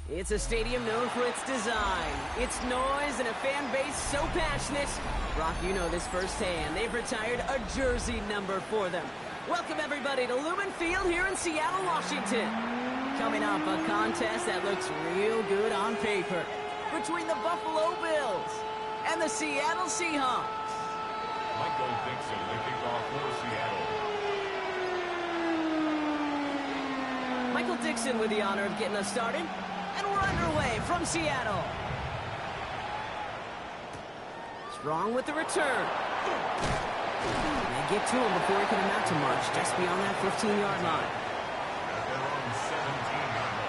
It's a stadium known for its design, its noise, and a fan base so passionate. Brock, you know this firsthand. They've retired a jersey number for them. Welcome, everybody, to Lumen Field here in Seattle, Washington. Coming up, a contest that looks real good on paper between the Buffalo Bills and the Seattle Seahawks. Michael Dixon, the kickoff for Seattle. Michael Dixon with the honor of getting us started. And we're underway from Seattle. Strong with the return. They get to him before he can amount to much, just beyond that 15-yard line. At their own 17-yard line.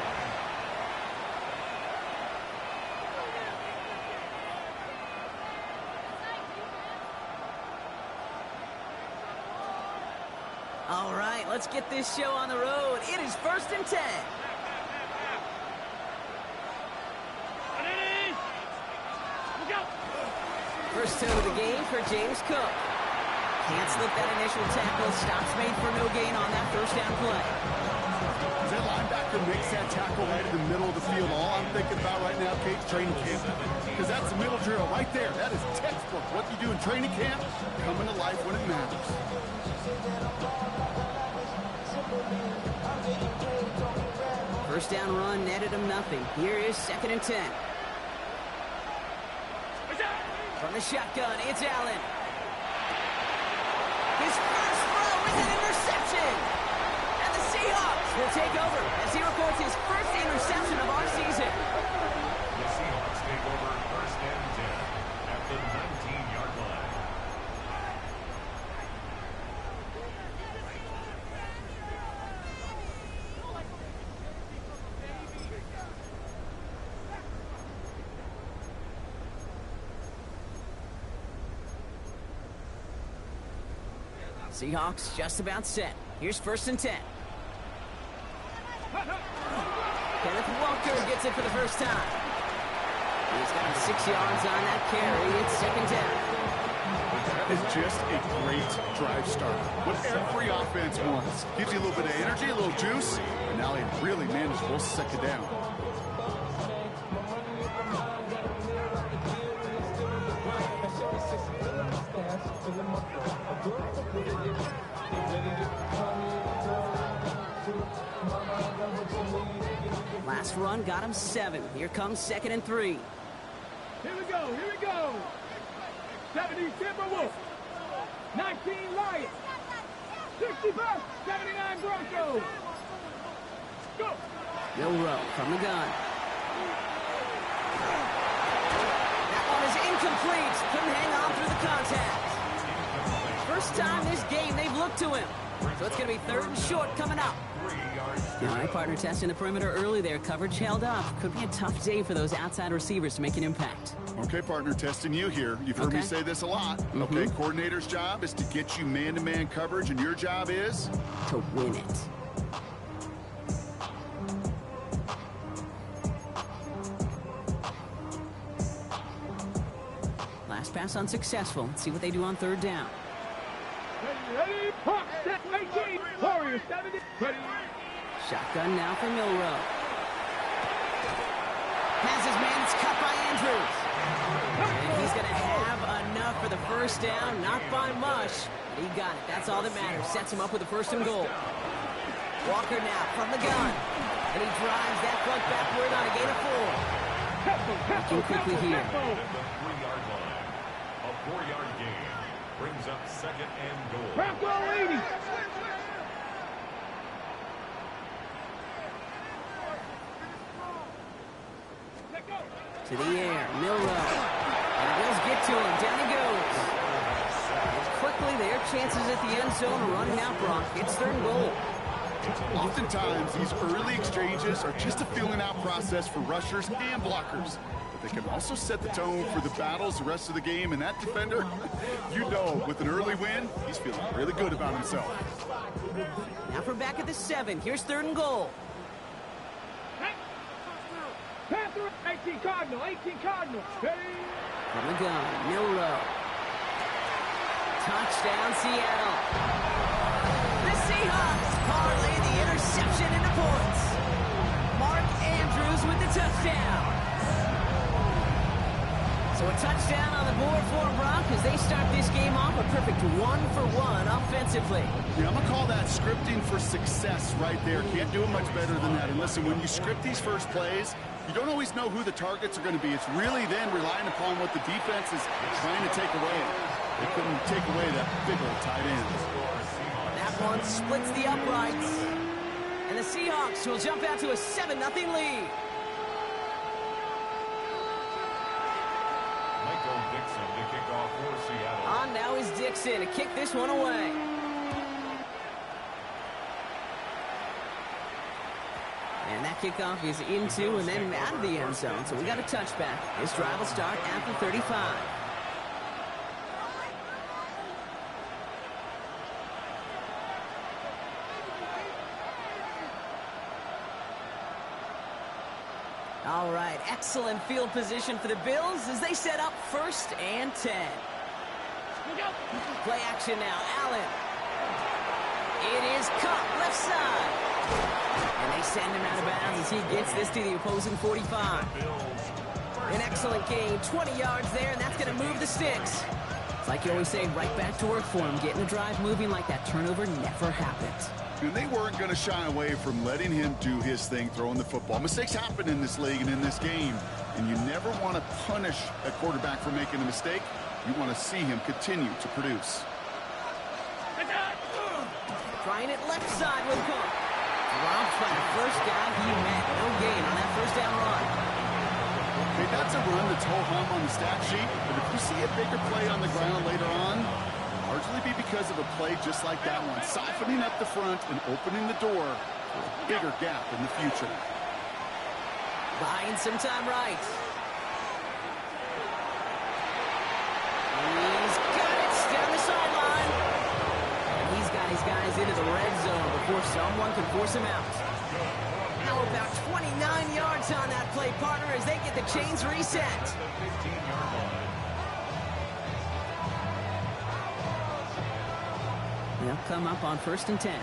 All right, let's get this show on the road. It is 1st and 10. First toe of the game for James Cook. Can't slip that initial tackle. Stops made for no gain on that first down play. As that linebacker makes that tackle right in the middle of the field, all I'm thinking about right now, Kate, training camp. Because that's the middle drill right there. That is textbook. What you do in training camp, coming to life when it matters. First down run netted him nothing. Here is 2nd and 10. From the shotgun, it's Allen. His first throw is an interception. And the Seahawks will take over as he records his first interception of our season. The Seahawks take over 1st and 10 at the 19-yard line. Seahawks just about set. Here's 1st and 10. Kenneth Walker gets it for the first time. He's got 6 yards on that carry. It's 2nd down. That is just a great drive start. What every offense wants. Gives you a little bit of energy, a little juice, and now they really managed both 2nd down. Last run got him 7. Here comes 2nd and 3. Here we go, here we go. 70 Timberwolves, 19 Lions, 65, 79 Broncos. Go. Milrow from the gun. That one is incomplete. Couldn't hang on through the contact. First time this game they've looked to him. So it's going to be 3rd and short coming up. All right, partner, testing the perimeter early there. Coverage held up. Could be a tough day for those outside receivers to make an impact. Okay, partner, testing you here. You've heard me say this a lot. Okay, coordinator's job is to get you man-to-man coverage, and your job is? To win it. Last pass unsuccessful. Let's see what they do on 3rd down. Ready, pop, set, 18, Warriors, 70, ready. Shotgun now for Milrow. Passes man, it's cut by Andrews. And he's going to have enough for the first down. Not by much. But he got it. That's all that matters. Sets him up with a 1st and goal. Walker now from the gun. And he drives that front backward on a gain of 4. Looking quickly here. At the 3-yard line. A 4-yard gain brings up 2nd and goal. Bronco 80. To the air, Milrow. And the Bills get to him. Down he goes. Quickly, their chances at the end zone are running out, Brock. It's 3rd and goal. Oftentimes, these early exchanges are just a feeling-out process for rushers and blockers. But they can also set the tone for the battles the rest of the game. And that defender, you know, with an early win, he's feeling really good about himself. Now from back at the 7. Here's 3rd and goal. Panther, 18 Cardinal, 18 Cardinal. Ready. From the gun, Milrow. Touchdown, Seattle. The Seahawks parlay the interception into points. Mark Andrews goes with the touchdown. So a touchdown on the board for Brock as they start this game off a perfect 1-for-1 offensively. Yeah, I'm going to call that scripting for success right there. Can't do it much better than that. And listen, when you script these first plays, you don't always know who the targets are going to be. It's really then relying upon what the defense is trying to take away. They couldn't take away that big old tight end. That one splits the uprights. And the Seahawks will jump out to a 7-0 lead. Dixon to kick off for Seattle. On now is Dixon to kick this one away. And that kickoff is into and then out of the end zone. So we got a touchback. This drive will start at the 35. All right, excellent field position for the Bills as they set up 1st and 10. Play action now, Allen. It is Cup, left side. And they send him out of bounds as he gets this to the opposing 45. An excellent gain, 20 yards there, and that's going to move the sticks. It's like you always say, right back to work for him. Getting the drive moving like that turnover never happened. And they weren't going to shy away from letting him do his thing, throwing the football. Mistakes happen in this league and in this game, and you never want to punish a quarterback for making a mistake. You want to see him continue to produce. Trying it left side with Cook. Dropped by the first guy he met. No gain on that first down run. Okay, that's a run that's ho-hum on the stat sheet, but if you see a bigger play on the ground later on, largely be because of a play just like that one, softening up the front and opening the door for a bigger gap in the future. Buying some time right. He's got it down the sideline. And he's got his guys into the red zone before someone can force him out. Now about 29 yards on that play, partner, as they get the chains reset. They'll come up on 1st and 10.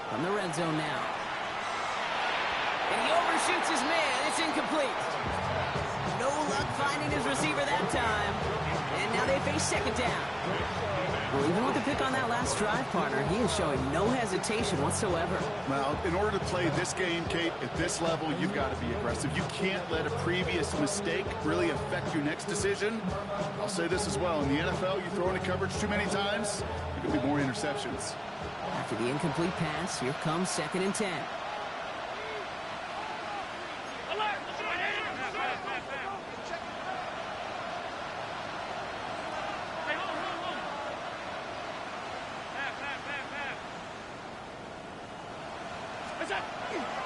From the red zone now. And he overshoots his man. It's incomplete. No luck finding his receiver that time. And now they face 2nd down. Well, even with the pick on that last drive, partner, he is showing no hesitation whatsoever. Well, in order to play this game, Kate, at this level, you've got to be aggressive. You can't let a previous mistake really affect your next decision. I'll say this as well. In the NFL, you throw into coverage too many times, there could be more interceptions. After the incomplete pass, here comes 2nd and 10.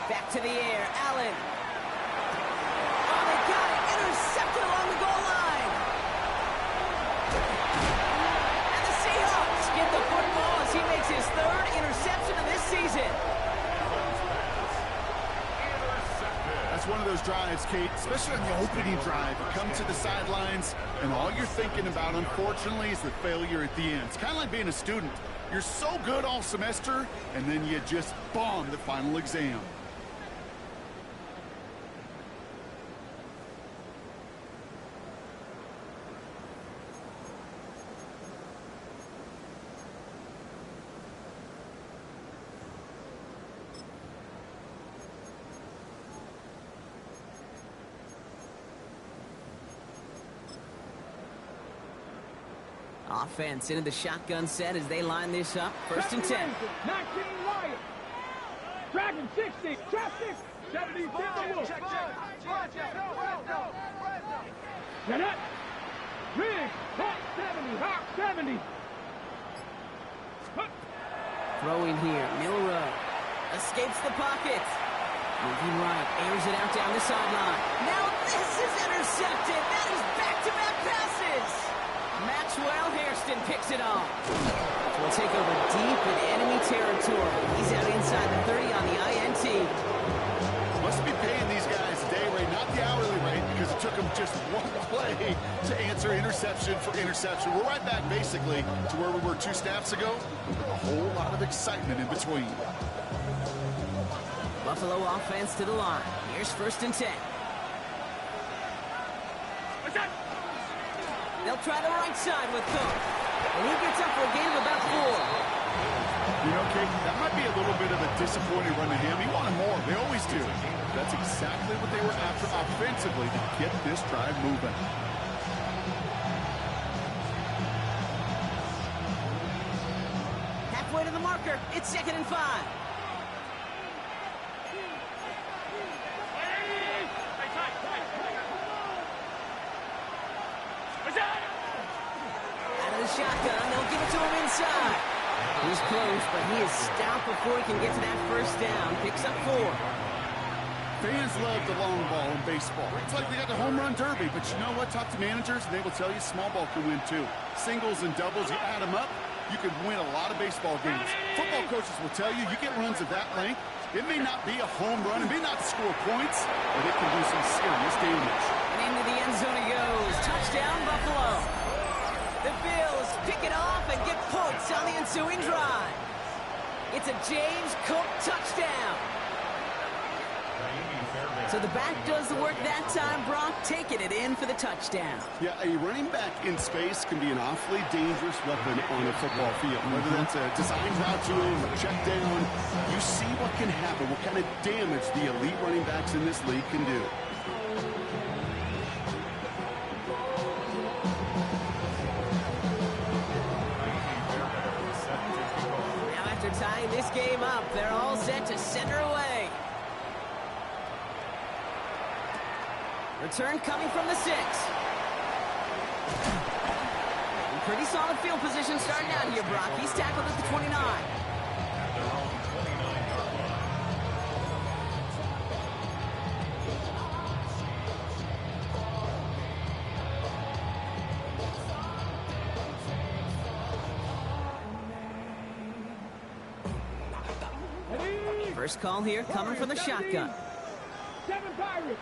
Back to the air, Allen. Oh, they got it. Intercepted along the goal line. And the Seahawks get the football as he makes his 3rd interception of this season. That's one of those drives, Kate, especially on the opening drive. You come to the sidelines, and all you're thinking about, unfortunately, is the failure at the end. It's kind of like being a student. You're so good all semester, and then you just bomb the final exam. Offense into the shotgun set as they line this up. 1st and 10. 19 Lions. Dragon 60. Traffic. 70. Timberwolves. Janet. Riggs. Hawk 70. Hawk 70. Throwing here. Milrow escapes the pocket. Moving right. Airs it out down the sideline. Now this is intercepted. That is back-to-back passes. Maxwell Hairston picks it off. We'll take over deep in enemy territory. He's out inside the 30 on the INT. Must be paying these guys day rate, not the hourly rate, because it took them just one play to answer interception for interception. We're right back basically to where we were 2 snaps ago, with a whole lot of excitement in between. Buffalo offense to the line. Here's 1st and 10. They'll try the right side with Cook. And he gets up for a gain of about 4. You know, Kate, that might be a little bit of a disappointing run to him. He wanted more. They always do. That's exactly what they were after offensively to get this drive moving. Halfway to the marker. It's 2nd and 5. Out of the shotgun, they'll give it to him inside. He's close, but he is stopped before he can get to that 1st down. Picks up 4. Fans love the long ball in baseball. It's like they got the home run derby, but you know what? Talk to managers, and they will tell you small ball can win too. Singles and doubles, you add them up, you can win a lot of baseball games. Football coaches will tell you, you get runs of that length, it may not be a home run, it may not score points, but it can do some serious damage. And into the end zone he goes. Touchdown, Buffalo. The Bills pick it off and get points on the ensuing drive. It's a James Cook touchdown. So the back does the work that time, Brock, taking it in for the touchdown. Yeah, a running back in space can be an awfully dangerous weapon on a football field. Whether that's a design route to him, a check down, you see what can happen, what kind of damage the elite running backs in this league can do. Now after tying this game up, they're all set to center away. Return coming from the 6. Pretty solid field position starting out here, Brock. He's tackled at the 29. First call here coming from the shotgun. 7 Pirates.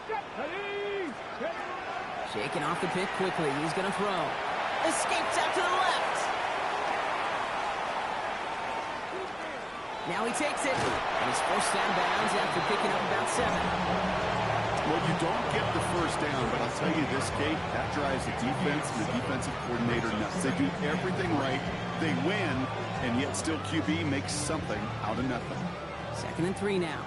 Shaking off the pick quickly. He's going to throw. Escapes out to the left. Now he takes it. And he's forced down bounds after picking up about 7. Well, you don't get the 1st down, but I'll tell you this, Kate, that drives the defense and the defensive coordinator nuts. They do everything right. They win, and yet still QB makes something out of nothing. 2nd and 3 now.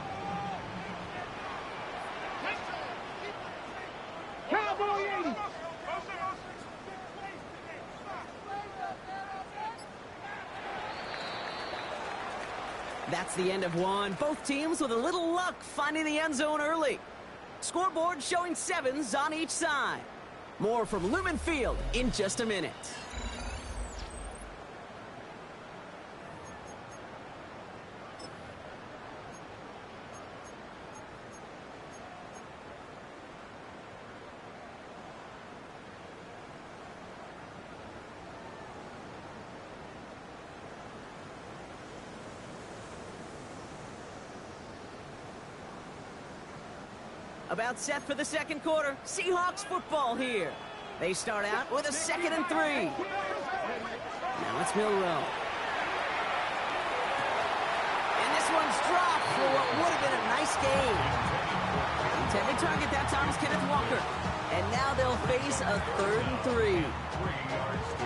Cowboy 80. That's the end of one. Both teams with a little luck finding the end zone early. Scoreboard showing 7s on each side. More from Lumen Field in just a minute. About set for the 2nd quarter. Seahawks football here. They start out with a 2nd and 3. Now it's Milrow. And this one's dropped for what would have been a nice game. Intended target that time is Kenneth Walker. And now they'll face a 3rd and 3.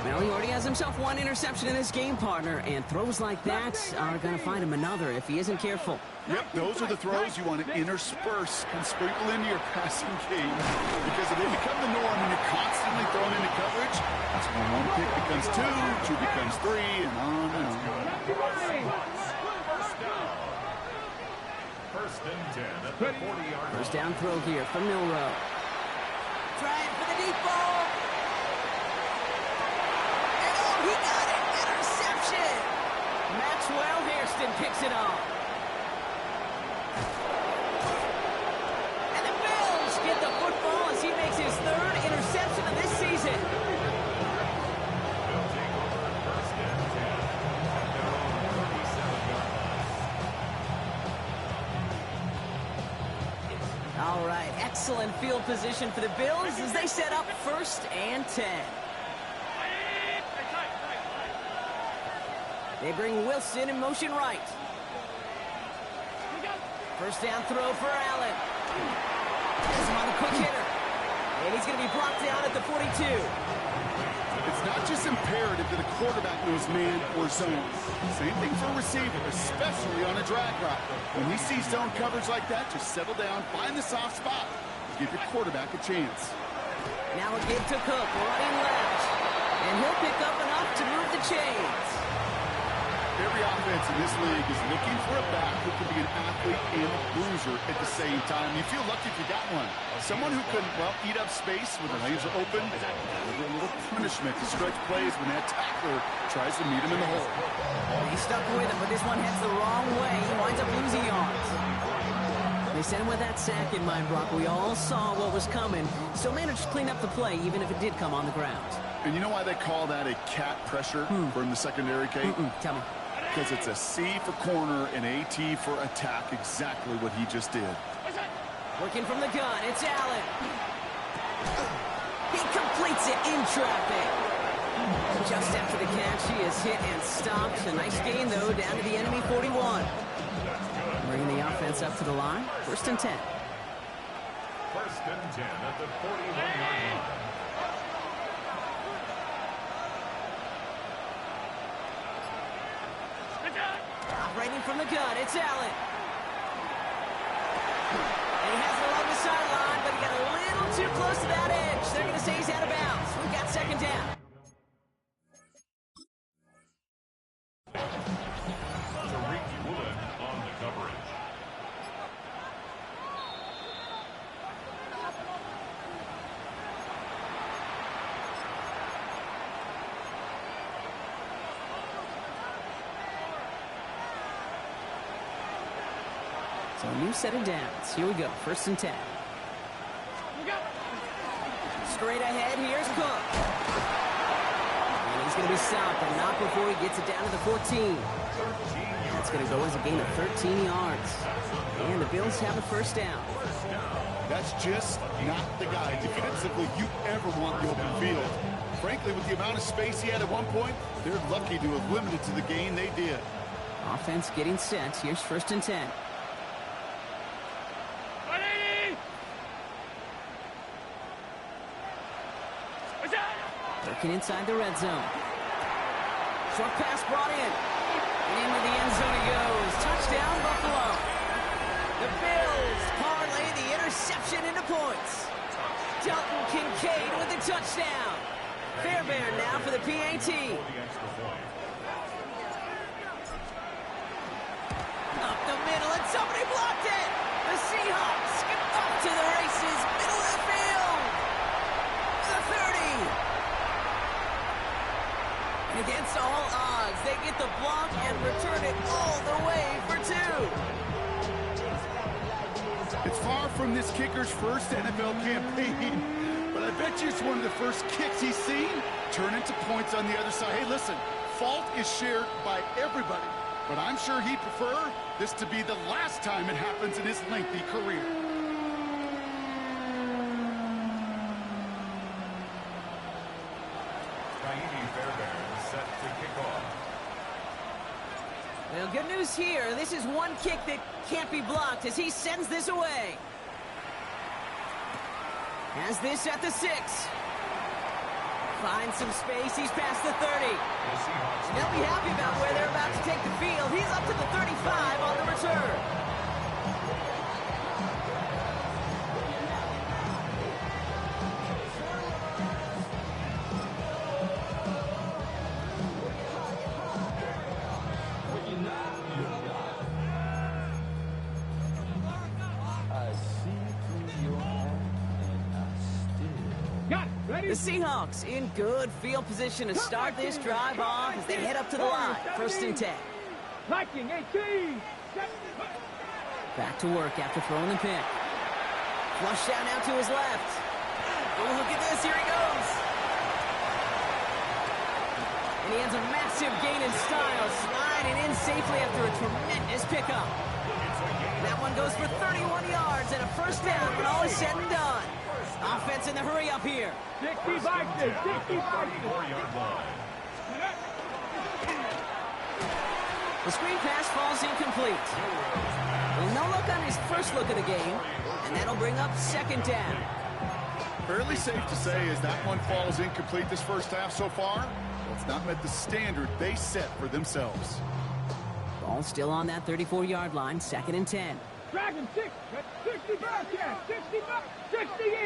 Well, he already has himself 1 interception in this game, partner, and throws like that are going to find him another if he isn't careful. Yep, those are the throws you want to intersperse and sprinkle into your passing game. Because if they become the norm and you're constantly thrown into coverage, that's when 1 pick becomes 2, 2 becomes 3, and on and on. First and 10 at the 40-yard line. First down throw here from Milrow. Trying for the deep ball. And oh, he got it. Interception. Maxwell Hairston picks it off. And the Bills get the football as he makes his 3rd interception of this season. They'll take over first and 10 at their own 37-yard line. All right, at excellent field position for the Bills as they set up 1st and 10. They bring Wilson in motion right. 1st down throw for Allen. Has him on the quick hitter. And he's going to be blocked down at the 42. It's not just imperative that a quarterback knows man or zone. Same thing for a receiver, especially on a drag route. When he sees zone coverage like that, just settle down, find the soft spot, and give your quarterback a chance. Now a give to Cook, running left. And he'll pick up enough to move the chains. Every offense in this league is looking for a back who can be an athlete and a bruiser at the same time. You feel lucky if you got one. Someone who can, well, eat up space when the lanes are open, deliver a little punishment to stretch plays when that tackler tries to meet him in the hole. He's stuck with him, but this one heads the wrong way. He winds up losing yards. They sent him with that sack in mind, Brock. We all saw what was coming. Still managed to clean up the play, even if it did come on the ground. And you know why they call that a cat pressure from the secondary, Kate? Tell me. Because it's a C for corner and a T for attack, exactly what he just did. Working from the gun, it's Allen. He completes it in traffic. Just after the catch, he is hit and stopped. A nice gain, though, down to the enemy 41. Bringing the offense up to the line. 1st and 10. 1st and 10 at the 41-yard line. Operating from the gun, it's Allen. And he has it along the sideline, but he got a little too close to that edge. They're going to say he's out of bounds. We've got 2nd down. Tariq Woolen on the coverage. So a new set of downs. Here we go. 1st and 10. Straight ahead, here's Cook. And he's going to be stopped, but not before he gets it down to the 14. That's going to go as a gain of 13 yards. And the Bills have a 1st down. That's just not the guy defensively you ever want the open field. Frankly, with the amount of space he had at one point, they're lucky to have limited to the gain they did. Offense getting set. Here's 1st and 10. Working inside the red zone. Short pass brought in. And into the end zone he goes. Touchdown, Buffalo. The Bills parlay the interception into points. Dalton Kincaid with the touchdown. Fairbairn now for the PAT. Up the middle, and somebody blocked it. The Seahawks get off to the races. Middle of the field. The 30. Against all odds, they get the block and return it all the way for 2. It's far from this kicker's first NFL campaign, but I bet you it's one of the first kicks he's seen turn into points on the other side. Hey, listen, fault is shared by everybody, but I'm sure he'd prefer this to be the last time it happens in his lengthy career. Well, good news here. This is one kick that can't be blocked as he sends this away. Has this at the 6. Finds some space. He's past the 30. They'll be happy about where they're about to take the field. He's up to the 35 on the return. The Seahawks in good field position to start this drive off as they head up to the line. 1st and 10. Liking 18. Back to work after throwing the pick. Flush down now to his left. Oh, look at this. Here he goes. And he has a massive gain in style, sliding in safely after a tremendous pickup. It's a gain That one goes for 31 yards and a first down when all is said and done. Offense in the hurry up here. 65, 65. The screen pass falls incomplete. Well, no look on his first look of the game, and that'll bring up second down. Fairly safe to say as that one falls incomplete this first half so far, well, it's not met the standard they set for themselves. Ball still on that 34-yard line, second and 10. Dragon 60 Bearcats, 60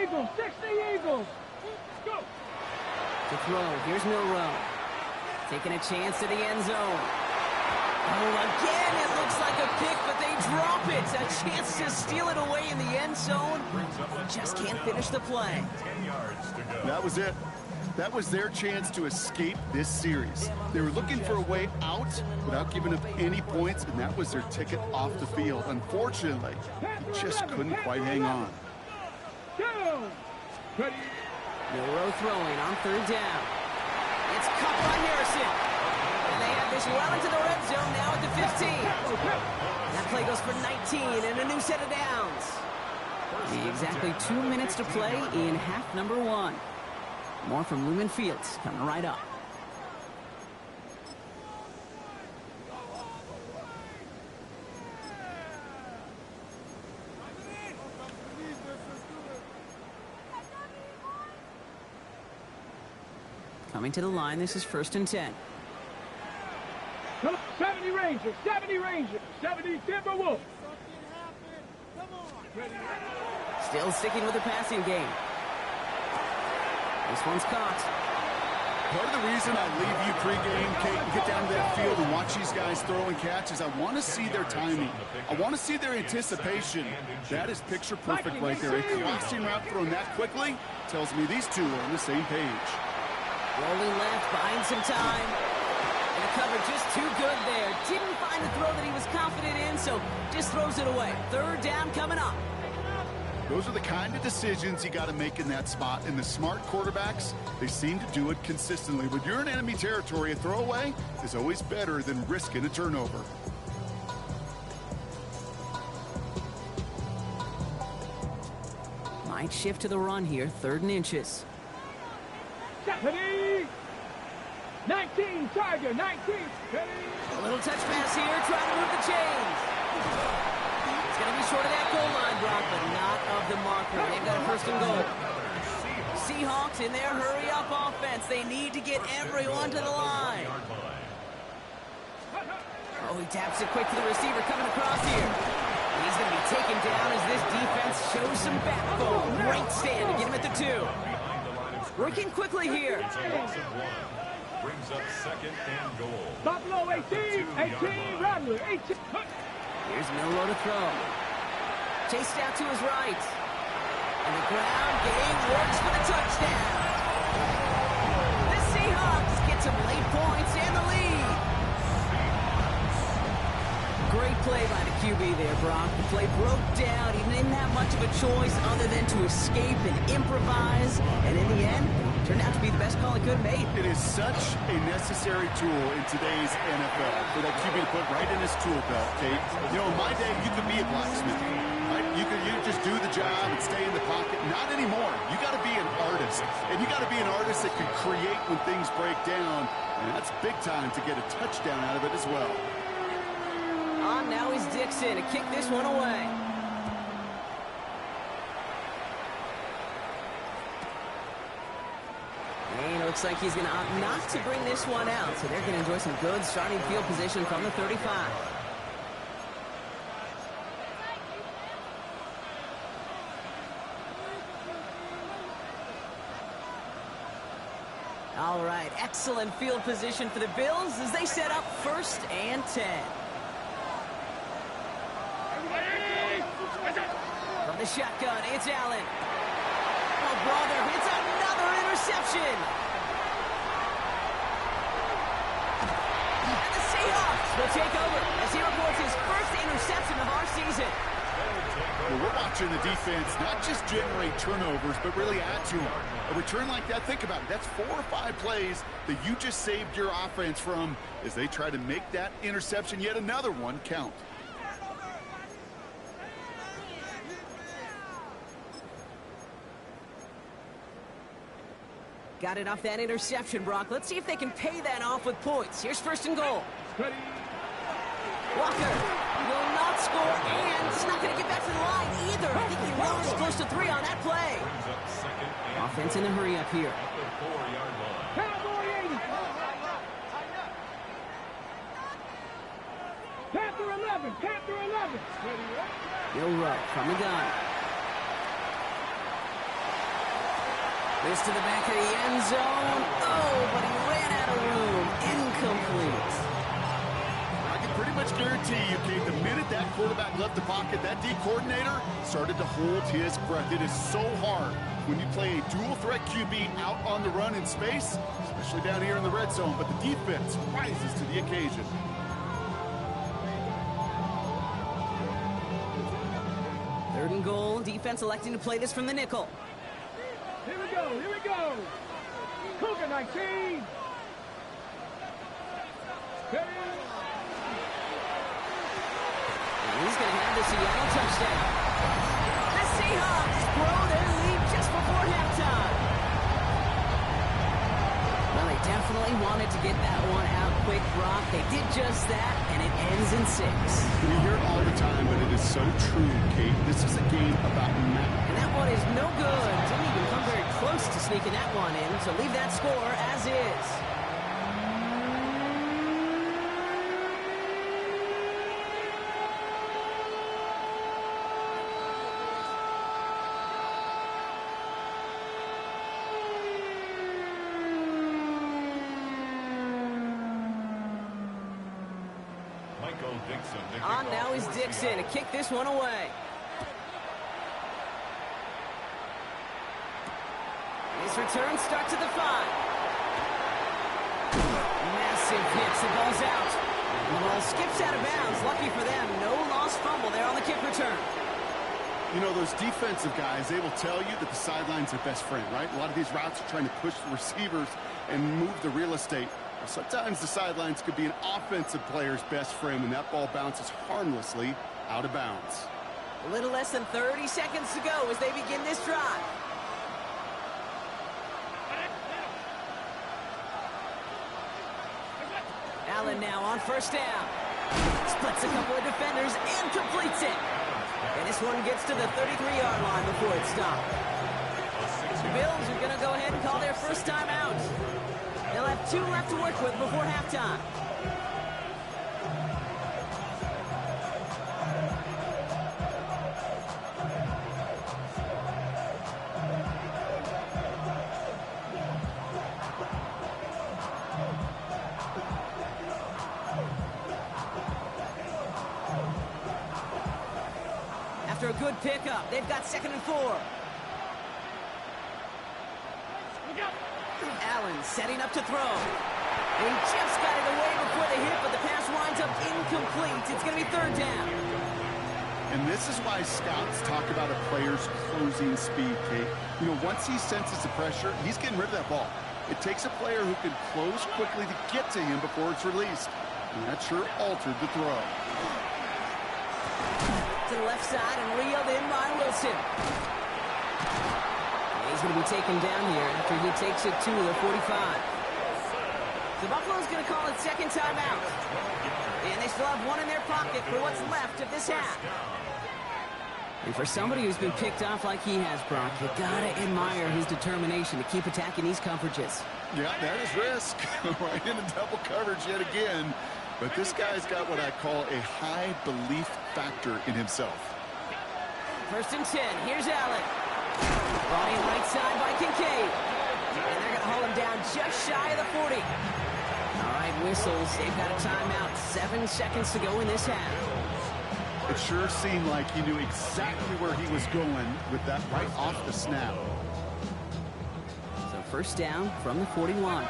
Eagles, 60 Eagles. Go. To throw, here's Milrow. Taking a chance to the end zone. Oh, again, it looks like a pick, but they drop it. A chance to steal it away in the end zone. Just can't finish the play. 10 yards to go. That was it. That was their chance to escape this series. They were looking for a way out without giving up any points, and that was their ticket off the field. Unfortunately, they just couldn't quite hang on. Milrow throwing on third down. It's caught by Harrison. And they have this well into the red zone now at the 15. That play goes for 19 and a new set of downs. Exactly 2 minutes to play in half number 1. More from Lumen Fields coming right up. Coming to the line, this is first and 10. 70 Rangers, 70 Rangers, 70 Timberwolves. Still sticking with the passing game. This one's caught. Part of the reason I leave you pregame, Kate, and get down to that field and watch these guys throw and catch is I want to see their timing. I want to see their anticipation. That is picture perfect right there. A crossing route thrown that quickly tells me these two are on the same page. Rolling left, buying some time. And the cover just too good there. Didn't find the throw that he was confident in, so just throws it away. Third down coming up. Those are the kind of decisions you got to make in that spot. And the smart quarterbacks, they seem to do it consistently. When you're in enemy territory, a throwaway is always better than risking a turnover. Might shift to the run here, third and inches. 70, 19, Tiger, 19. A little touch pass here, trying to move the chains. It's going to be short of that goal line, Brock, but not of the marker. They've got a first and goal. Seahawks in their hurry-up offense. They need to get everyone to the line. Oh, he taps it quick to the receiver coming across here. He's going to be taken down as this defense shows some backbone. Great stand to get him at the 2. Working quickly here. Brings up second and goal. Buffalo 18, Rattler 18. Here's Milrow to throw. Chased out to his right. And the ground game works for the touchdown. The Seahawks get some late points and the lead. Great play by the QB there, Brock. The play broke down. He didn't have much of a choice other than to escape and improvise. And in the end, turned out to be the best call he could have made. It is such a necessary tool in today's NFL for that QB to put right in his tool belt, Kate. You know, in my day, you could be a blacksmith. Right? You could just do the job and stay in the pocket. Not anymore. You got to be an artist. And you got to be an artist that can create when things break down. And that's big time to get a touchdown out of it as well. On now is Dixon to kick this one away. And it looks like he's going to opt not to bring this one out. So they're going to enjoy some good starting field position from the 35. All right, excellent field position for the Bills as they set up first and 10. From the shotgun, it's Allen. Oh, brother, it's another interception. And the Seahawks will take over as he reports his first interception of our season. Well, we're watching the defense not just generate turnovers, but really add to them. A return like that, think about it. That's 4 or 5 plays that you just saved your offense from as they try to make that interception, yet another one, count. Got it off that interception, Brock. Let's see if they can pay that off with points. Here's first and goal. Ready. Walker will not score, and he's not going to get back to the line either. I think he was close to 3 on that play. Offense in a hurry up here. Cowboy 80. Panther 11. Panther 11. Bill Rupp from the gun. This to the back of the end zone. Oh, but he ran out of room. Incomplete. I can pretty much guarantee you, Kate, the minute that quarterback left the pocket, that D coordinator started to hold his breath. It is so hard when you play a dual-threat QB out on the run in space, especially down here in the red zone, but the defense rises to the occasion. Third and goal. Defense electing to play this from the nickel. Here we go. Here we go. Cougar 19. Ready. He's going to have the Seattle touchdown. The Seahawks blow their lead just before halftime. Well, they definitely wanted to get that one out quick, Brock. They did just that, and it ends in 6. We hear it all the time, but it is so true, Kate. This is a game about math. And that one is no good. Didn't even come very close to sneaking that one in, so leave that score as is. On now is Dixon to kick this one away. His return starts at the 5. Massive hits, the ball's out. And the ball skips out of bounds. Lucky for them, no lost fumble there on the kick return. You know, those defensive guys, they will tell you that the sideline's their best friend, right? A lot of these routes are trying to push the receivers and move the real estate. Sometimes the sidelines could be an offensive player's best friend when that ball bounces harmlessly out of bounds. A little less than 30 seconds to go as they begin this drive. Allen now on first down. Splits a couple of defenders and completes it. And this one gets to the 33-yard line before it's stopped. The Bills are going to go ahead and call their first time out. They'll have 2 left to work with before halftime. After a good pickup, they've got 2nd and 4. Allen setting up to throw. He just got it away before the hit, but the pass winds up incomplete. It's going to be 3rd down. And this is why scouts talk about a player's closing speed, Kate. You know, once he senses the pressure, he's getting rid of that ball. It takes a player who can close quickly to get to him before it's released. And that sure altered the throw. To the left side and reeled in by Wilson. He's going to be taken down here after he takes it to the 45. So Buffalo's going to call it 2nd timeout. And they still have 1 in their pocket for what's left of this half. And for somebody who's been picked off like he has, Brock, you got to admire his determination to keep attacking these coverages. Yeah, that is risk. Right into double coverage yet again. But this guy's got what I call a high belief factor in himself. 1st and 10. Here's Allen. Brought in right side by Kincaid. And they're going to haul him down just shy of the 40. All right, whistles. They've got a timeout. 7 seconds to go in this half. It sure seemed like he knew exactly where he was going with that right off the snap. So 1st down from the 41.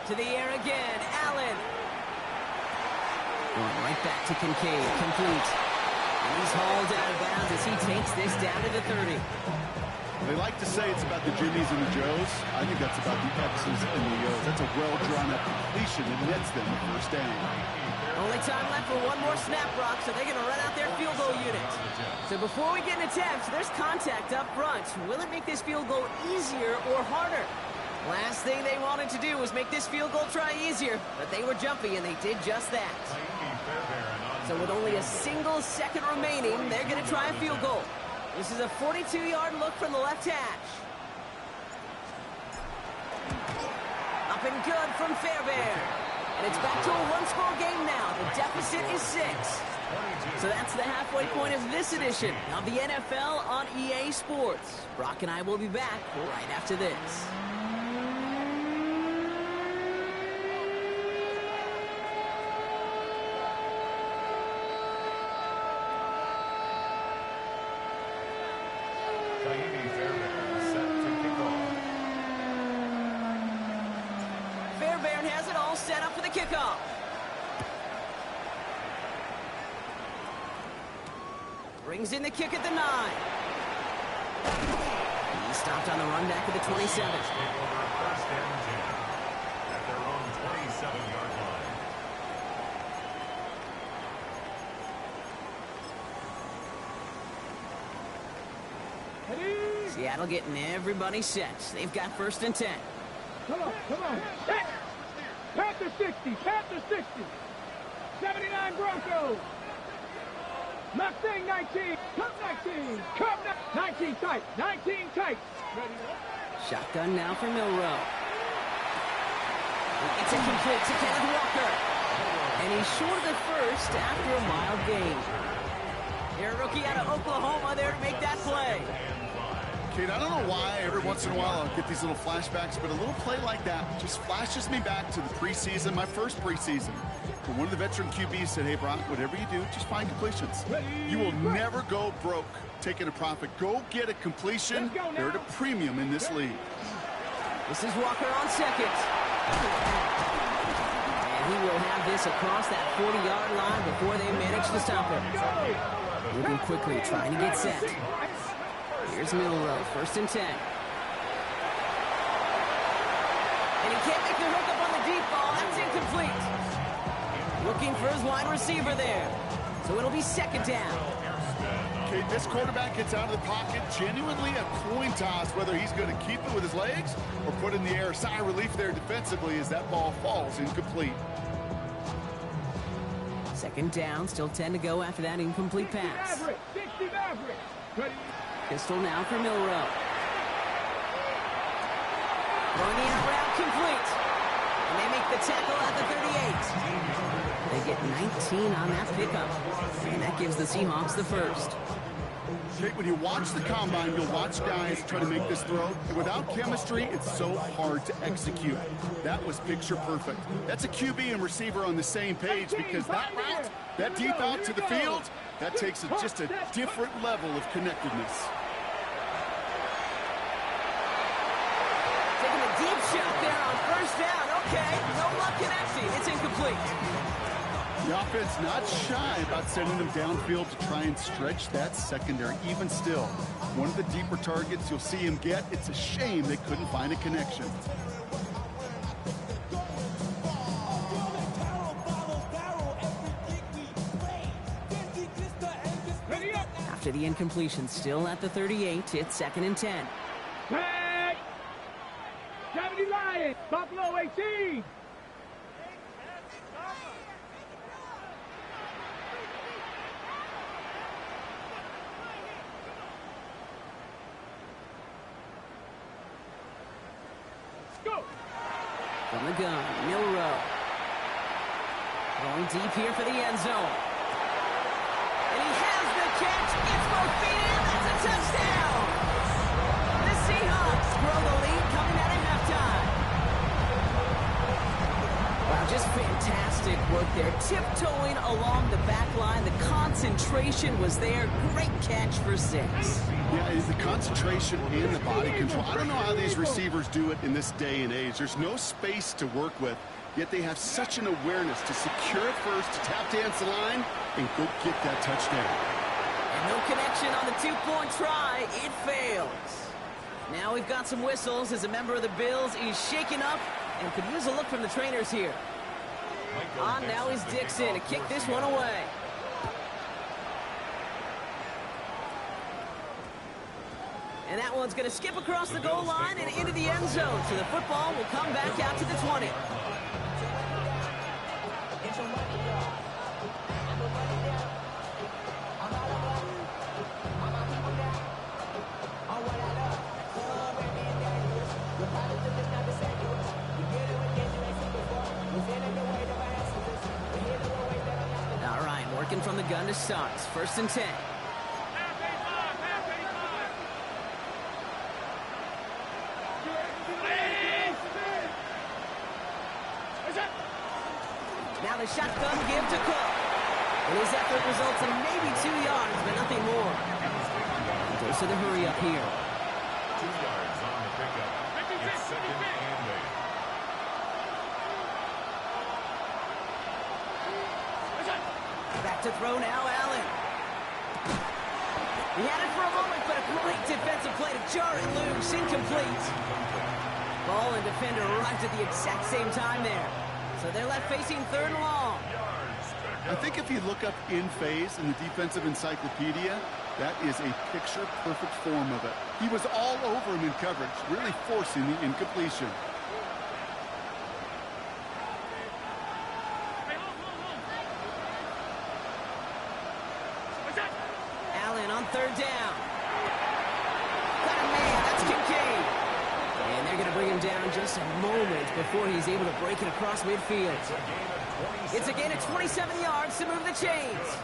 To the air again, Allen. Going right back to Kincaid, complete. And he's hauled out of bounds as he takes this down to the 30. They like to say it's about the Jimmies and the Joes. I think that's about the X's and the O's. That's a well-drawn-up completion that nets them the first down. Only time left for one more snap, Brock, so they're going to run out their field goal unit. So before we get an attempt, there's contact up front. Will it make this field goal easier or harder? Last thing they wanted to do was make this field goal try easier, but they were jumpy, and they did just that. So with only a single second remaining, they're going to try a field goal. This is a 42-yard look from the left hash. Up and good from Fairbairn. And it's back to a one-score game now. The deficit is 6. So that's the halfway point of this edition of the NFL on EA Sports. Brock and I will be back right after this. Fairbairn has it all set up for the kickoff. Brings in the kick at the 9. He stopped on the run back at the 27. First and 10 at their own 27-yard line. Ready? Seattle getting everybody set. They've got first and 10. Come on. Set. Panther 60. 79 Broncos. Mustang 19. Cup 19. 19 tight. Ready? Shotgun now for Milrow. It's incomplete to Kenneth Walker. And he's short of the first after a mild gain. They're a rookie out of Oklahoma there to make that play. Kate, I don't know why every once in a while I'll get these little flashbacks, but a little play like that just flashes me back to the preseason, my first preseason. But one of the veteran QBs said, hey, Brock, whatever you do, just find completions. You will never go broke taking a profit. Go get a completion. They're at a premium in this league. This is Walker on second. And he will have this across that 40-yard line before they manage to stop him. Moving quickly, trying to get set. Here's Milrow, first and 10. And he can't make the hook up on the deep ball. That's incomplete. Looking for his wide receiver there. So it'll be second down. Okay, this quarterback gets out of the pocket, genuinely a coin toss, whether he's going to keep it with his legs or put in the air. Sigh of relief there defensively as that ball falls incomplete. Second down, still 10 to go after that incomplete pass. 60 Maverick. Ready? Pistol now for Milrow. Throwing the out route complete. And they make the tackle at the 38. They get 19 on that pickup. And that gives the Seahawks the first. Jake, when you watch the combine, you'll watch guys try to make this throw. And without chemistry, it's so hard to execute. That was picture perfect. That's a QB and receiver on the same page because that route, that deep out to the field, that takes just a different level of connectedness. Taking a deep shot there on first down. Okay, no luck connecting. It's incomplete. The offense not shy about sending them downfield to try and stretch that secondary. Even still, one of the deeper targets you'll see him get. It's a shame they couldn't find a connection. After the incompletion, still at the 38, it's second and 10. Hey! 70 Lions. Buffalo 18. From the gun, Milrow. Going deep here for the end zone. And he has the catch. Gets both feet in. That's a touchdown. The Seahawks grow the lead coming out of halftime. Wow, just fantastic work there. Tiptoeing along the back line. The concentration was there. Great catch for 6. Yeah, it's the concentration and the body control. I don't know how these receivers do it in this day and age. There's no space to work with, yet they have such an awareness to secure it first, to tap dance the line, and go get that touchdown. And no connection on the two-point try. It fails. Now we've got some whistles as a member of the Bills is shaken up and could use a look from the trainers here. On now is Dixon to kick this one away. And that one's going to skip across the goal line and into the end zone. So the football will come back out to the 20. All right, working from the gun to start. It's 1st and 10. Now the shotgun give to Cook. And his effort results in maybe 2 yards, but nothing more. Goes to the hurry up here. 2 yards on the pickup. It's 2nd and 8. Back to throw now, Allen. He had it for a moment, but a great defensive play to jar it loose. Incomplete. Ball and defender arrived at the exact same time there. So they're left facing 3rd and long. I think if you look up in phase in the defensive encyclopedia, that is a picture-perfect form of it. He was all over him in coverage, really forcing the incompletion. Allen on 3rd down. Got a man, that's Kincaid. And they're going to bring him down just a moment before he's able to break it across midfield. It's a gain of 27 yards to move the chains.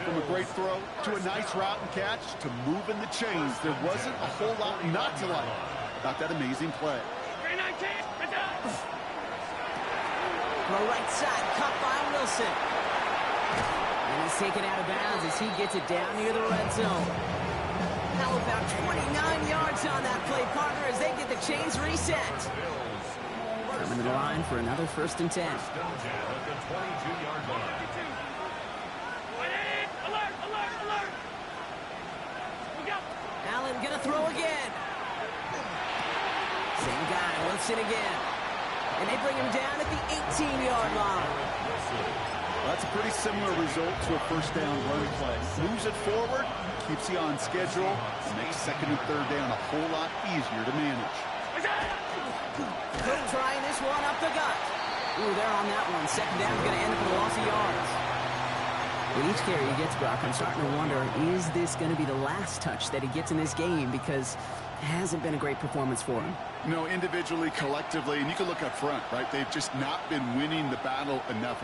From a great throw to a nice route and catch to moving the chains, there wasn't a whole lot not to like about that amazing play. From the right side, caught by Wilson. And he's taken out of bounds as he gets it down near the red zone. Now about 29 yards on that play, partner, as they get the chains reset. Coming to the line for another 1st and 10. At the 22-yard line. Allen gonna throw again. Same guy, Wilson again. And they bring him down at the 18-yard line. That's a pretty similar result to a 1st down run play. Moves it forward, keeps you on schedule, and makes 2nd and 3rd down a whole lot easier to manage. Cook trying this one up the gut. Ooh, they're on that one. 2nd down's going to end up with a loss of yards. With each carry he gets, Brock, I'm starting to wonder, is this going to be the last touch that he gets in this game? Because it hasn't been a great performance for him. No, individually, collectively, and you can look up front, right? They've just not been winning the battle enough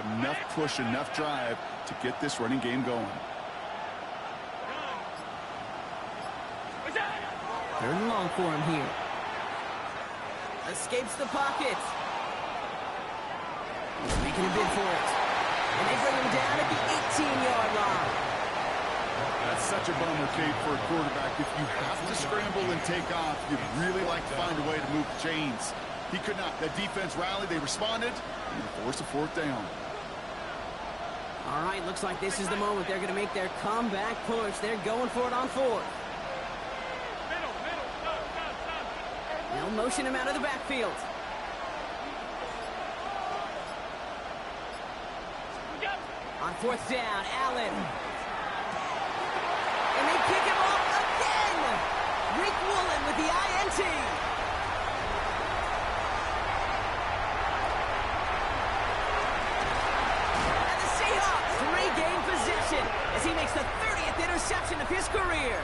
push, enough drive to get this running game going. 3rd and long for him here. Escapes the pocket. He's making a bid for it. And they bring him down at the 18-yard line. That's such a bummer, Kate, for a quarterback. If you have to scramble and take off, you'd really like to find a way to move the chains. He could not. That defense rallied. They responded. And they forced a 4th down. All right, looks like this is the moment they're going to make their comeback push. They're going for it on 4th. They'll motion him out of the backfield. On 4th down, Allen. And they pick him off again. Rick Woolen with the INT. And the Seahawks regain possession as he makes the 30th interception of his career.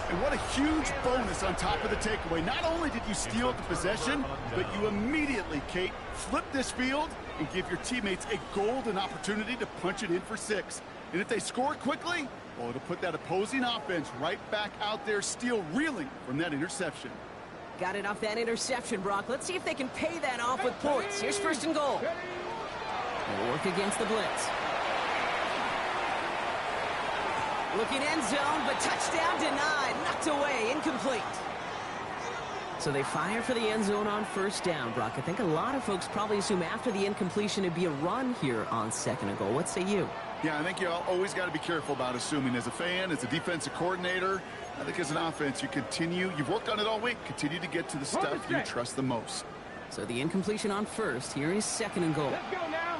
And what a huge bonus on top of the takeaway. Not only did you steal the possession, but you immediately, Kate, flip this field and give your teammates a golden opportunity to punch it in for 6. And if they score quickly, well, it'll put that opposing offense right back out there, still reeling from that interception. Got it off that interception, Brock. Let's see if they can pay that off with points. Here's 1st and goal. They'll work against the blitz. Looking end zone, but touchdown denied. Knocked away, incomplete. So they fire for the end zone on first down, Brock. I think a lot of folks probably assume after the incompletion it'd be a run here on second and goal. What say you? Yeah, I think you always got to be careful about assuming. As a fan, as a defensive coordinator, I think as an offense, you've worked on it all week. Continue to get to the stuff you trust the most. So the incompletion on first. Here is second and goal. Let's go now.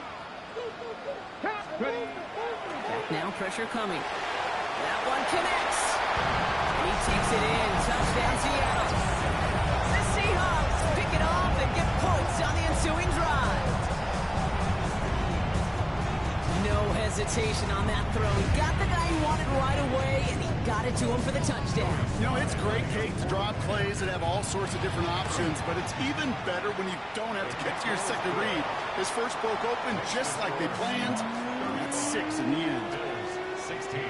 Ready. Back now, pressure coming. That one connects. He takes it in. Touchdown, Seattle. The Seahawks pick it off and get points on the ensuing drive. No hesitation on that throw. He got the guy he wanted right away, and he got it to him for the touchdown. You know, it's great, Kate, to draw up plays that have all sorts of different options, but it's even better when you don't have to get to your second read. His first broke open just like they planned. That's 6 in the end. 16.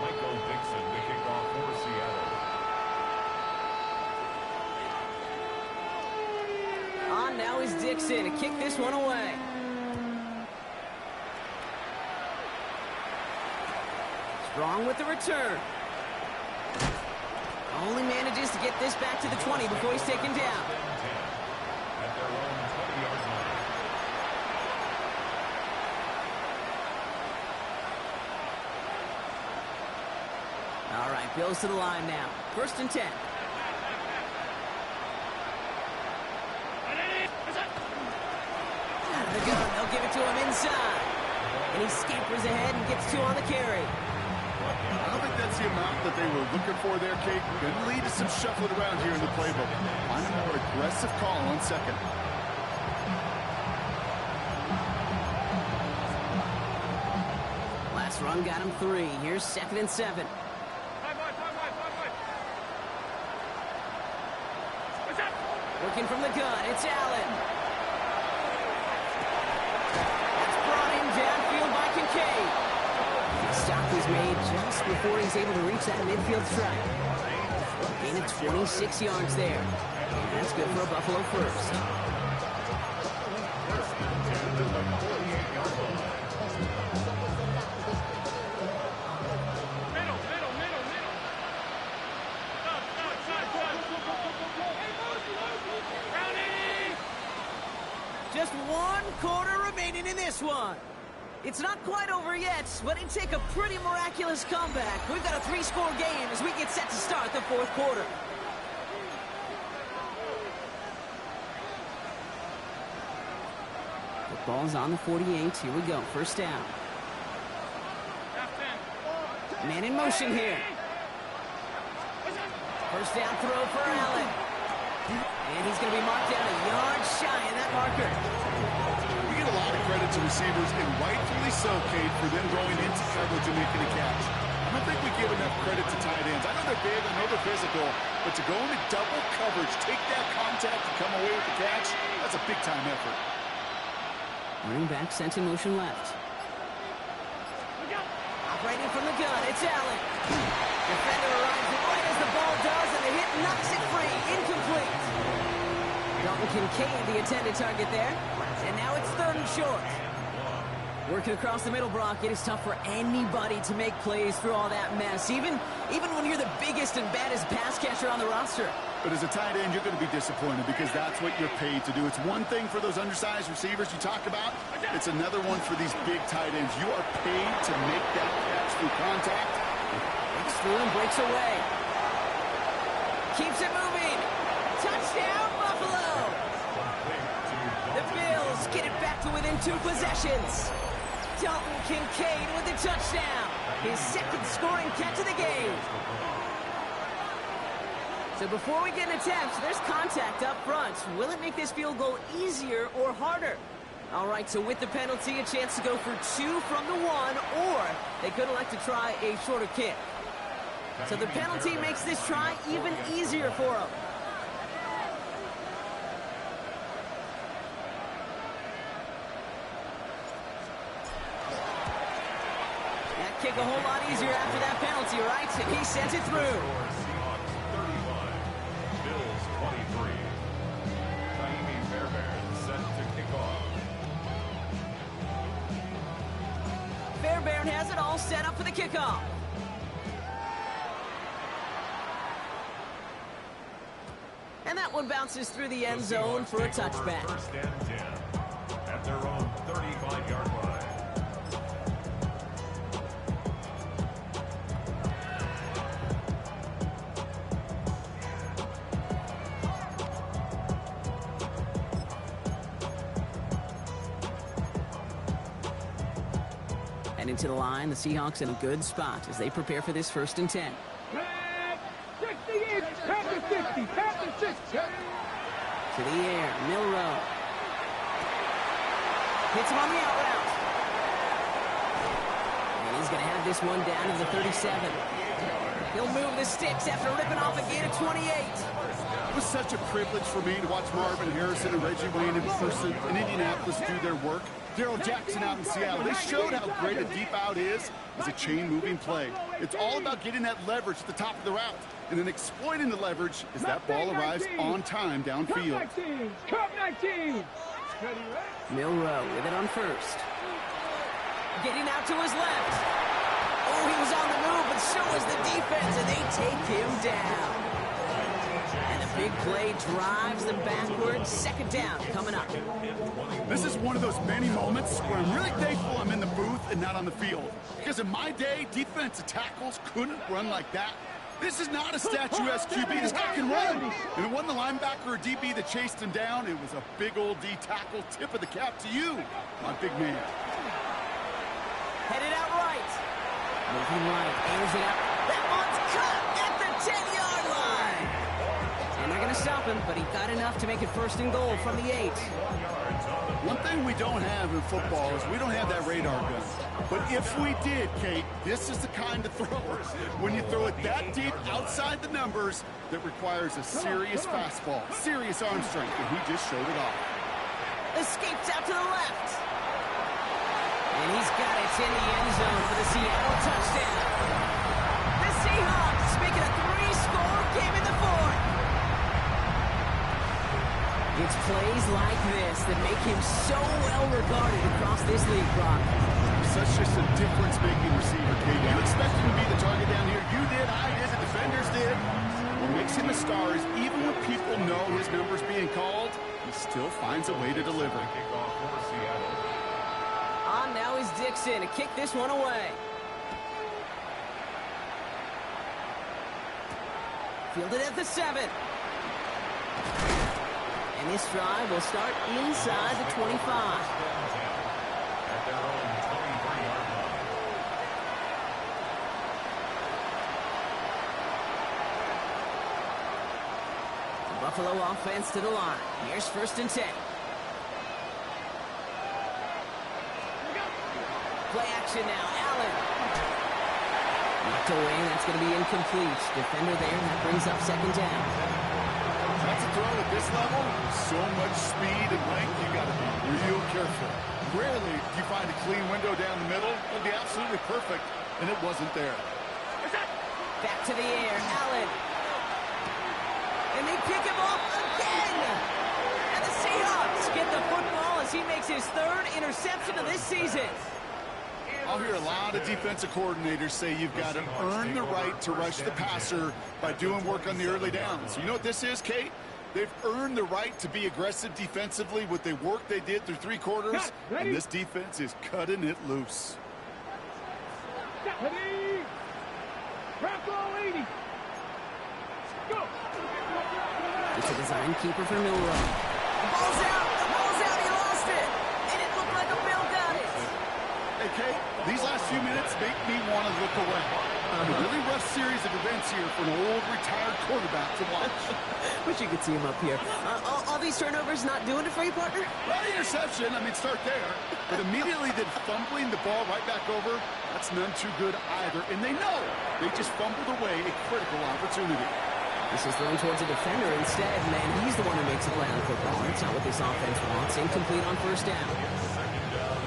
Michael Dixon to kick off for Seattle. On now is Dixon to kick this one away. Strong with the return. Only manages to get this back to the 20 before he's taken down. At their own 20-yard line. All right, Bills to the line now. First and 10. Out of the gun, they'll give it to him inside. And he scampers ahead and gets 2 on the carry. I don't think that's the amount that they were looking for there, Kate. Going to lead to some shuffling around here in the playbook. Find a more aggressive call on second. Last run got him 3. Here's second and 7. Working from the gun, it's Allen. That's brought in downfield by Kincaid. The stop was made just before he's able to reach that midfield strike. Gain of 26 yards there. And that's good for a Buffalo first. Just 1 quarter remaining in this one. It's not quite over yet, but it'd take a pretty miraculous comeback. We've got a 3-score game as we get set to start the 4th quarter. The ball's on the 48. Here we go. First down. Man in motion here. First down throw for Allen. And he's going to be marked down a yard shy of that marker. We get a lot of credit to receivers, and rightfully so, Kate, for them going into coverage and making a catch. I don't think we give enough credit to tight ends. I know they're big, I know they're physical, but to go into double coverage, take that contact, and come away with the catch, that's a big-time effort. Running back sent in motion left. Operating from the gun, it's Allen. Defender arrives right as the ball does, and the hit knocks it free. Incomplete. Dalton Kincaid, the intended target there. And now it's 3rd and short. Working across the middle, Brock, it is tough for anybody to make plays through all that mess, even when you're the biggest and baddest pass catcher on the roster. But as a tight end, you're going to be disappointed because that's what you're paid to do. It's one thing for those undersized receivers you talk about. It's another one for these big tight ends. You are paid to make that catch through contact. Breaks through and breaks away. Keeps it moving. Touchdown, Buffalo. The Bills get it back to within 2 possessions. Dalton Kincaid with the touchdown. His 2nd scoring catch of the game. So before we get an attempt, there's contact up front. Will it make this field goal easier or harder? All right, so with the penalty, a chance to go for 2 from the 1, or they could elect to try a shorter kick. So the penalty makes this try even easier for them. That kick a whole lot easier after that penalty, right? And he sends it through. Fairbairn has it all set up for the kickoff. And that one bounces through the end zone for a touchback. First and 10 at their own 35-yard line. And into the line, the Seahawks in a good spot as they prepare for this 1st and 10. 68, tap to 60, tap to 60. To the air, Milrow. Hits him on the out route. And he's going to have this one down to the 37. He'll move the sticks after ripping off a gain of 28. It was such a privilege for me to watch Marvin Harrison and Reggie Wayne in person in Indianapolis do their work. Daryl Jackson out in Seattle. They showed how great a deep out is as a chain-moving play. It's all about getting that leverage at the top of the route and then exploiting the leverage as that ball arrives on time downfield. Cup 19. Milrow with it on 1st. Getting out to his left. Oh, he was on the move, but so was the defense, and they take him down. And a big play drives them backwards. 2nd down coming up. This is one of those many moments where I'm really thankful I'm in the booth and not on the field. Because in my day, defensive tackles couldn't run like that. This is not a statuesque QB. This guy can run. And it wasn't the linebacker or DB that chased him down. It was a big old D tackle. Tip of the cap to you, my big man. Headed out right. Moving right. Airs it up. That one's cut at the 10-yard line. And they're going to stop him, but he got enough to make it 1st and goal from the 8. One thing we don't have in football is we don't have that radar gun. But if we did, Kate, this is the kind of throw when you throw it that deep outside the numbers that requires a serious fastball, serious arm strength, and he just showed it off. Escapes out to the left. And he's got it in the end zone for the Seattle touchdown. The Seahawks making a 3-score game in the 4th. It's plays like this that make him so well regarded across this league, Brock. Such just a difference-making receiver, Kate. You expect him to be the target down here. You did, I did, the defenders did. What makes him a star is even when people know his number's being called, he still finds a way to deliver. Kickoff for Seattle. On now is Dixon to kick this one away. Fielded at the 7. And this drive will start inside the 25. At their own 23-yard line. The Buffalo offense to the line. Here's 1st and 10. Play action now. Allen. Knocked away. That's going to be incomplete. Defender there. That brings up 2nd down. That's a throw at this level. So much speed and length, you got to be real careful. Rarely do you find a clean window down the middle. It'd be absolutely perfect, and it wasn't there. Back to the air. Allen. And they pick him off again. And the Seahawks get the football as he makes his 3rd interception of this season. I'll hear a lot of defensive coordinators say you've got to earn the right to rush the passer by doing work on the early downs. You know what this is, Kate? They've earned the right to be aggressive defensively with the work they did through 3 quarters, and this defense is cutting it loose. Ready. Bravo 80. Go. It's a design keeper for Milrow. The ball's out. The ball's out. He lost it. And it looked like a Bill got it. Hey, Kate, these last few minutes make me want to look away. A really rough series of events here for an old retired quarterback to watch. Wish you could see him up here. All these turnovers not doing it for you, partner? Well, the interception, I mean, start there. But immediately then fumbling the ball right back over, that's none too good either. And they know they just fumbled away a critical opportunity. This is thrown towards a defender instead, man. He's the one who makes a play on football. That's not what this offense wants. Incomplete on 1st down.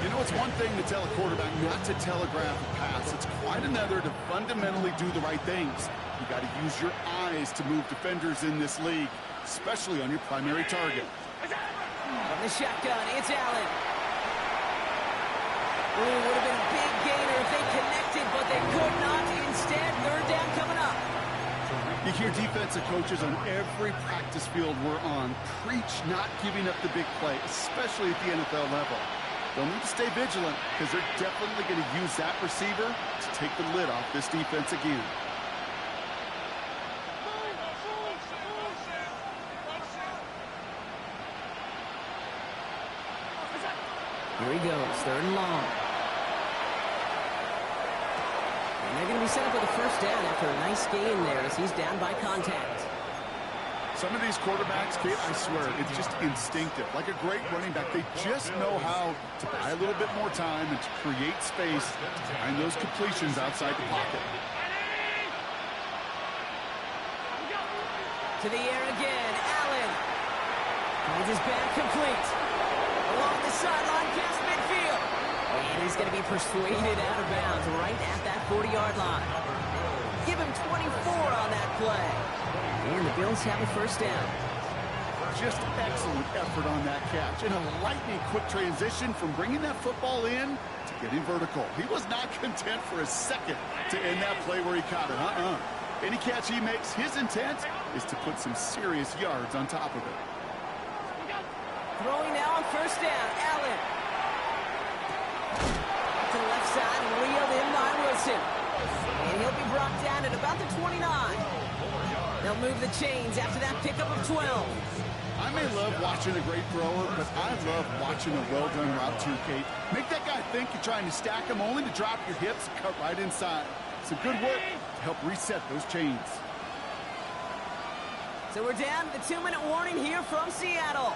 You know, it's one thing to tell a quarterback not to telegraph a pass. It's quite another to fundamentally do the right things. You got to use your eyes to move defenders in this league, especially on your primary target. From the shotgun, it's Allen. Ooh, would have been a big gainer if they connected, but they could not. Instead, 3rd down coming up. You hear defensive coaches on every practice field we're on preach not giving up the big play, especially at the NFL level. They'll need to stay vigilant because they're definitely going to use that receiver to take the lid off this defense again. Here he goes, 3rd and long. And they're going to be set up with a first down after a nice gain there as he's down by contact. Some of these quarterbacks, Kate, I swear, it's just instinctive. Like a great running back, they just know how to buy a little bit more time and to create space behind those completions outside the pocket. To the air again, Allen. Finds his back complete. Along the sideline, past midfield. And he's going to be persuaded out of bounds right at that 40-yard line. Give him 24 on that play. And the Bills have a first down. Just excellent effort on that catch. And a lightning quick transition from bringing that football in to getting vertical. He was not content for a second to end that play where he caught it. Any catch he makes, his intent is to put some serious yards on top of it. Throwing now on first down, Allen. To the left side, reeled in by Wilson. And he'll be brought down at about the 29. They'll move the chains after that pickup of 12. I may love watching a great thrower, but I love watching a well-done route too, Kate. Make that guy think you're trying to stack him only to drop your hips and cut right inside. Some good work to help reset those chains. So we're down to the 2-minute warning here from Seattle.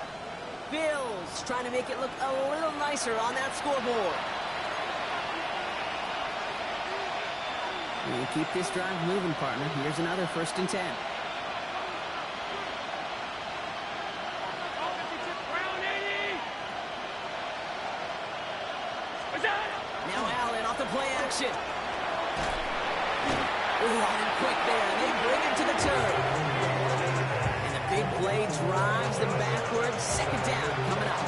Bills trying to make it look a little nicer on that scoreboard. We'll keep this drive moving, partner. Here's another 1st and 10. Now Allen off the play action. Running quick there. They bring him to the turn. And the big play drives them backwards. 2nd down coming up.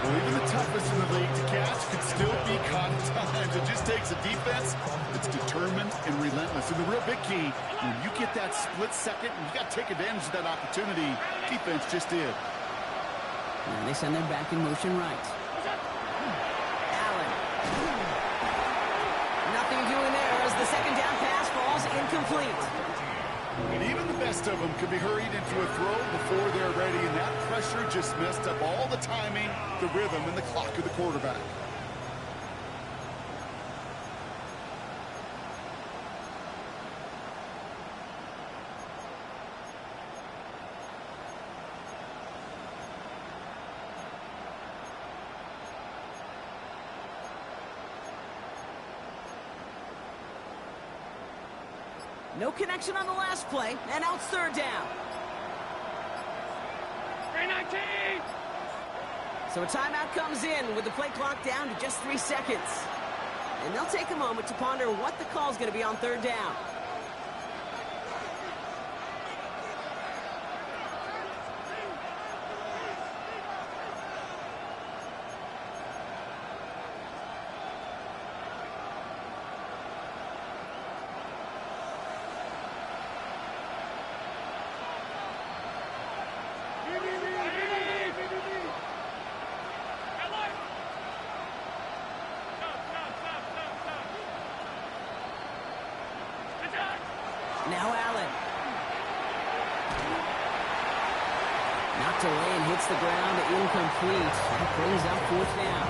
Well, even the toughest in the league to catch could still be caught at times. It just takes a defense that's determined and relentless. And the real big key, when you get that split second, you got to take advantage of that opportunity. Defense just did. And they send them back in motion right. Allen. Nothing doing there as the 2nd down pass falls incomplete. And even the best of them could be hurried into a throw before they're ready, and that pressure just messed up all the timing, the rhythm, and the clock of the quarterback. No connection on the last play, and now it's 3rd down. 319! So a timeout comes in with the play clock down to just 3 seconds. And they'll take a moment to ponder what the call's going to be on 3rd down. Now Allen. Knocked away and hits the ground incomplete. That brings up 4th down.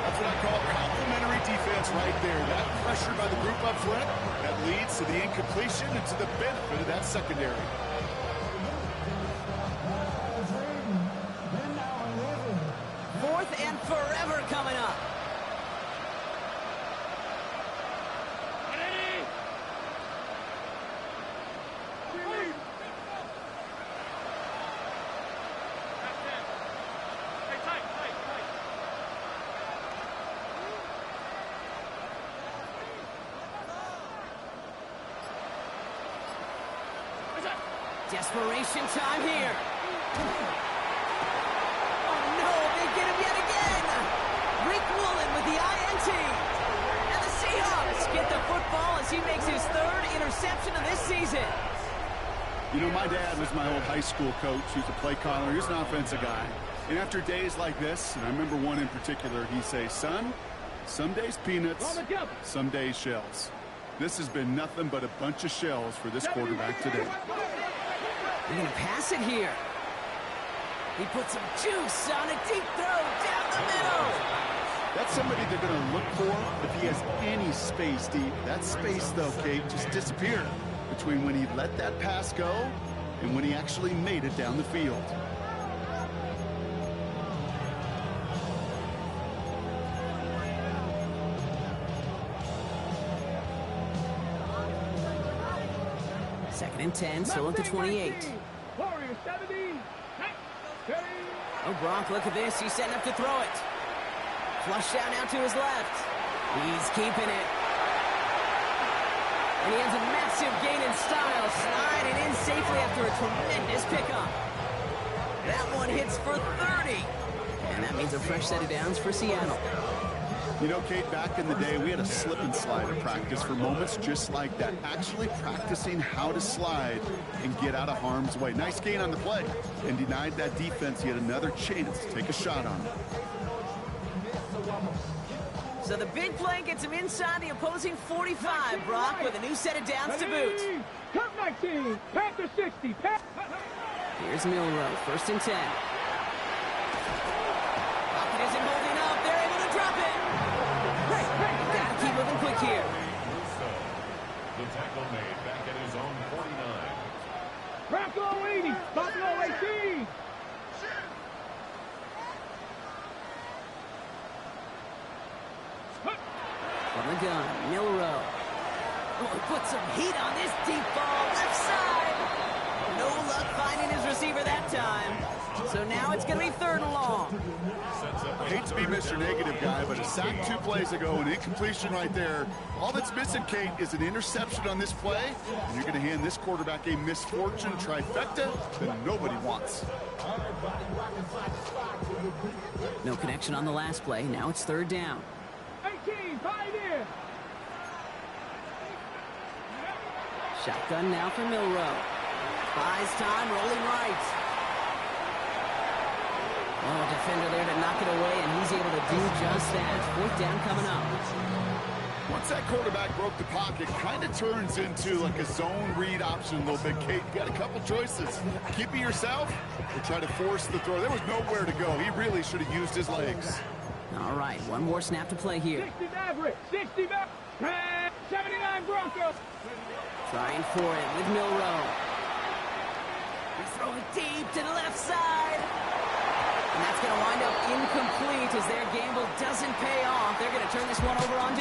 That's what I call complimentary defense right there. That pressure by the group up front, that leads to the incompletion and to the benefit of that secondary. Fourth and forever coming up. Desperation time here. Oh no, they get him yet again. Rick Woolen with the INT. And the Seahawks get the football as he makes his 3rd interception interception of this season. You know, my dad was my old high school coach. He was a play caller. He was an offensive guy. And after days like this, and I remember one in particular, he'd say, son, some days peanuts, some days shells. This has been nothing but a bunch of shells for this quarterback today. They're going to pass it here. He puts some juice on a deep throw down the middle. That's somebody they're going to look for if he has any space deep. That space, though, Kate, just disappeared between when he let that pass go and when he actually made it down the field. Second and 10, still at the 28. Warriors 70. Oh, Gronk, look at this. He's setting up to throw it. Flush down now to his left. He's keeping it. And he has a massive gain in style, sliding in safely after a tremendous pickup. That one hits for 30. And that means a fresh set of downs for Seattle. You know, Kate, back in the day, we had a slip and slide at practice for moments just like that. Actually practicing how to slide and get out of harm's way. Nice gain on the play. And denied that defense yet another chance to take a shot on him. So the big play gets him inside the opposing 45, Brock, with a new set of downs to boot. Top 19. Panther 60. Here's Milrow, first and 10. Pocket isn't holding up. They're able to drop it. Got to keep moving quick here. The tackle made back at his own 49. Bronco 80. Buffalo 18. From the gun, Milrow. Oh, he put some heat on this deep ball, left side. No luck finding his receiver that time. So now it's going to be third and long. Hate to be Mr. Negative guy, but a sack 2 plays ago, an incompletion right there. All that's missing, Kate, is an interception on this play, and you're going to hand this quarterback a misfortune trifecta that nobody wants. No connection on the last play. Now it's third down. 18. Pioneer. Shotgun now for Milrow. Buys time, rolling right. Oh, defender there to knock it away, and he's able to do just that. Fourth down coming up. Once that quarterback broke the pocket, kind of turns into like a zone read option a little bit, Kate. You got a couple choices. Keep it yourself or try to force the throw. There was nowhere to go. He really should have used his legs. All right, one more snap to play here. 60 Maverick. 60 Maverick. 79 Broncos. Trying for it with Milrow. He's throwing deep to the left side. And that's going to wind up incomplete as their gamble doesn't pay off. They're going to turn this one over on down.